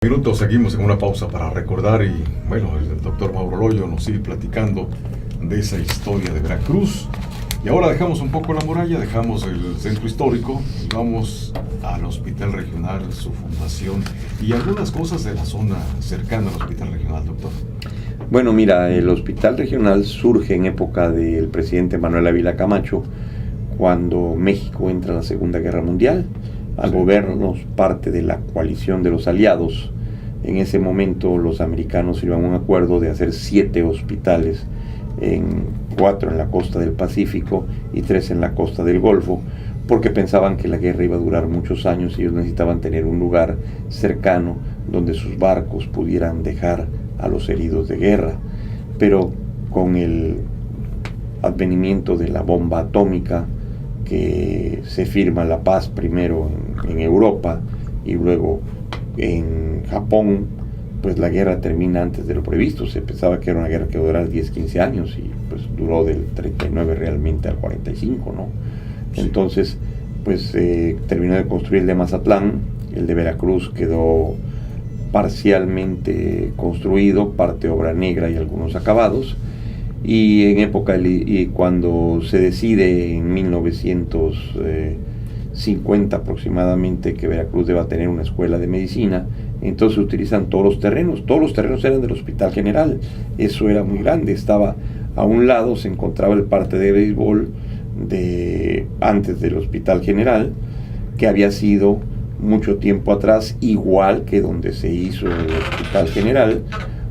Minutos, seguimos en una pausa para recordar y bueno, el doctor Mauro Loyo nos sigue platicando de esa historia de Veracruz. Y ahora dejamos un poco la muralla, dejamos el centro histórico y vamos al Hospital Regional, su fundación y algunas cosas de la zona cercana al Hospital Regional, doctor. Bueno, mira, el Hospital Regional surge en época del presidente Manuel Ávila Camacho, cuando México entra a la Segunda Guerra Mundial. Al volvernos parte de la coalición de los aliados, en ese momento los americanos firman un acuerdo de hacer 7 hospitales, 4 en la costa del Pacífico y 3 en la costa del Golfo, porque pensaban que la guerra iba a durar muchos años y ellos necesitaban tener un lugar cercano donde sus barcos pudieran dejar a los heridos de guerra. Pero con el advenimiento de la bomba atómica, que se firma la paz primero en Europa y luego en Japón, pues la guerra termina antes de lo previsto. Se pensaba que era una guerra que iba a durar 10-15 años y pues duró del 39 realmente al 45, ¿no? Entonces, pues terminó de construir el de Mazatlán, el de Veracruz quedó parcialmente construido, parte obra negra y algunos acabados. Y en época, y cuando se decide en 1950 aproximadamente que Veracruz deba tener una escuela de medicina, entonces se utilizan todos los terrenos eran del Hospital General. Eso era muy grande, estaba a un lado, se encontraba el parque de béisbol antes del Hospital General, que había sido mucho tiempo atrás, igual que donde se hizo el Hospital General,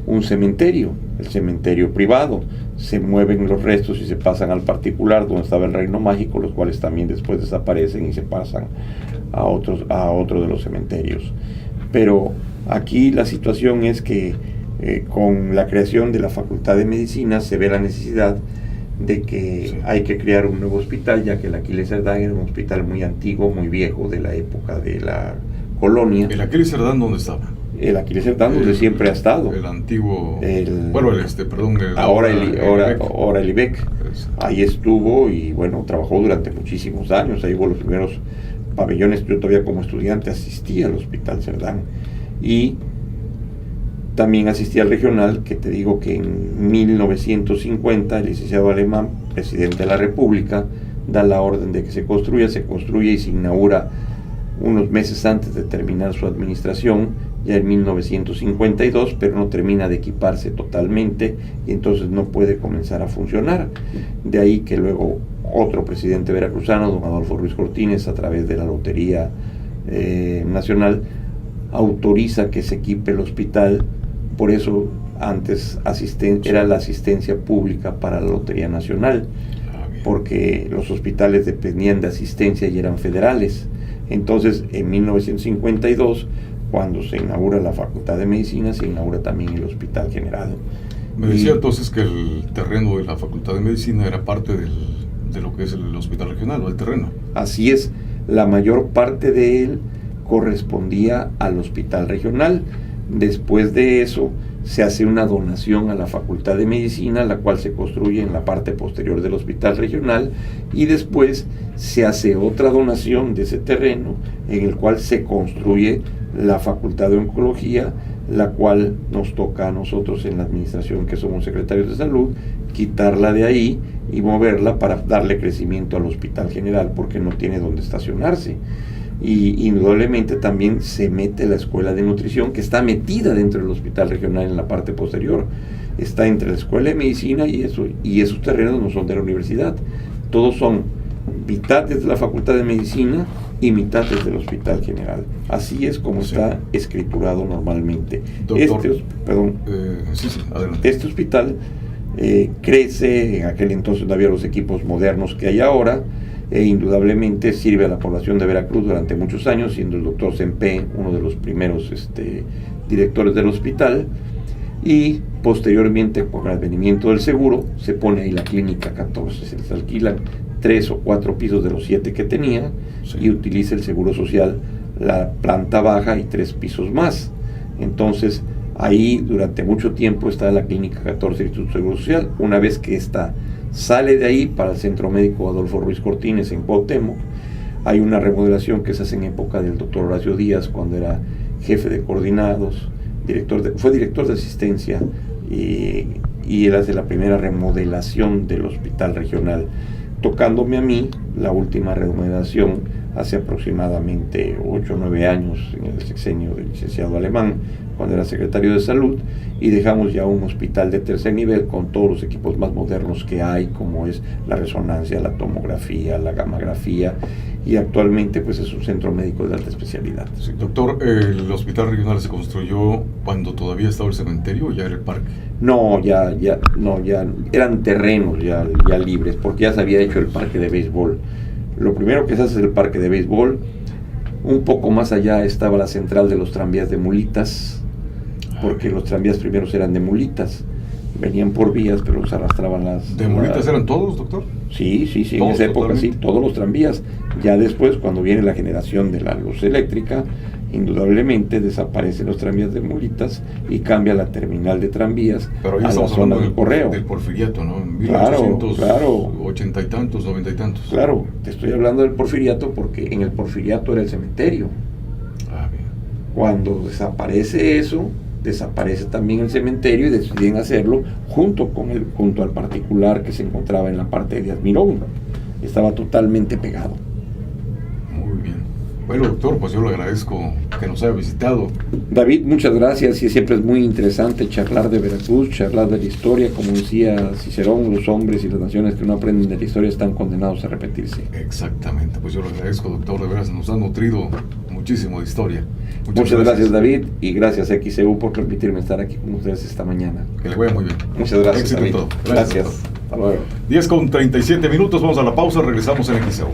un cementerio, el cementerio privado. Se mueven los restos y se pasan al particular donde estaba el Reino Mágico, los cuales también después desaparecen y se pasan a otro de los cementerios. Pero aquí la situación es que con la creación de la Facultad de Medicina se ve la necesidad de que hay que crear un nuevo hospital, ya que el Aquiles Cerdán era un hospital muy antiguo, muy viejo, de la época de la colonia. ¿El Aquiles Cerdán dónde estaba? El Aquiles Cerdán, donde siempre ha estado. El antiguo... ahora el IBEC. Ahí estuvo y bueno, trabajó durante muchísimos años. Ahí hubo los primeros pabellones. Yo todavía como estudiante asistí al Hospital Cerdán. Y también asistí al regional, que te digo que en 1950 el licenciado Alemán, presidente de la República, da la orden de que se construye y se inaugura unos meses antes de terminar su administración, ya en 1952, pero no termina de equiparse totalmente y entonces no puede comenzar a funcionar. De ahí que luego otro presidente veracruzano, don Adolfo Ruiz Cortines, a través de la Lotería Nacional, autoriza que se equipe el hospital. Por eso antes era la asistencia pública para la Lotería Nacional, porque los hospitales dependían de asistencia y eran federales. Entonces, en 1952, cuando se inaugura la Facultad de Medicina, se inaugura también el Hospital General. Me decía entonces que el terreno de la Facultad de Medicina era parte de lo que es el Hospital Regional, o el terreno. Así es, la mayor parte de él correspondía al Hospital Regional. Después de eso, se hace una donación a la Facultad de Medicina, la cual se construye en la parte posterior del Hospital Regional, y después se hace otra donación de ese terreno en el cual se construye la Facultad de Oncología, la cual nos toca a nosotros en la administración, que somos secretarios de salud, quitarla de ahí y moverla para darle crecimiento al Hospital General, porque no tiene dónde estacionarse. Y indudablemente también se mete la escuela de nutrición, que está metida dentro del Hospital Regional en la parte posterior. Está entre la escuela de medicina y esos terrenos no son de la universidad. Todos son mitad desde la Facultad de Medicina y mitad desde el Hospital General. Así es como está escriturado normalmente. Doctor, Este hospital crece. En aquel entonces no había los equipos modernos que hay ahora, e indudablemente sirve a la población de Veracruz durante muchos años, siendo el doctor Sempé uno de los primeros directores del hospital, y posteriormente, con el advenimiento del seguro, se pone ahí la clínica 14, se les alquilan 3 o 4 pisos de los 7 que tenía, y utiliza el seguro social la planta baja y 3 pisos más. Entonces ahí durante mucho tiempo está la clínica 14 del Instituto Seguro Social. Una vez que esta sale de ahí para el Centro Médico Adolfo Ruiz Cortines en Cuauhtémoc, hay una remodelación que se hace en época del doctor Horacio Díaz, cuando era jefe de coordinados, fue director de asistencia, y él hace la primera remodelación del hospital regional, tocándome a mí la última remodelación hace aproximadamente 8 o 9 años, en el sexenio del licenciado Alemán, cuando era secretario de Salud, y dejamos ya un hospital de tercer nivel con todos los equipos más modernos que hay, como es la resonancia, la tomografía, la gamografía, y actualmente pues es un centro médico de alta especialidad. Sí, doctor, ¿el hospital regional se construyó cuando todavía estaba el cementerio o ya era el parque? No, ya eran terrenos ya libres, porque ya se había hecho el parque de béisbol. Lo primero que se hace es el parque de béisbol. Un poco más allá estaba la central de los tranvías de mulitas, porque los tranvías primeros eran de mulitas, venían por vías, pero los arrastraban las... ¿De mulitas eran todos, doctor? Sí, en esa época sí, todos los tranvías. Ya después, cuando viene la generación de la luz eléctrica, indudablemente desaparecen los tranvías de mulitas y cambia la terminal de tranvías pero ya a la zona del correo. Del Porfiriato, ¿no? En Claro. 1880 y tantos, 90 y tantos. Claro, te estoy hablando del Porfiriato porque en el Porfiriato era el cementerio. Bien. Cuando desaparece eso, desaparece también el cementerio y deciden hacerlo junto al particular que se encontraba en la parte de Díaz Mirón. Estaba totalmente pegado. Muy bien. Bueno, doctor, pues yo le agradezco que nos haya visitado. David, muchas gracias, y siempre es muy interesante charlar de Veracruz, charlar de la historia. Como decía Cicerón, los hombres y las naciones que no aprenden de la historia están condenados a repetirse. Exactamente, pues yo le agradezco, doctor, de veras nos ha nutrido muchísimo de historia. Muchas gracias, David, y gracias a XEU por permitirme estar aquí con ustedes esta mañana. Que le vaya muy bien. Muchas gracias, éxito David. en todo. Gracias. Hasta luego. 10:37, vamos a la pausa, regresamos en XEU.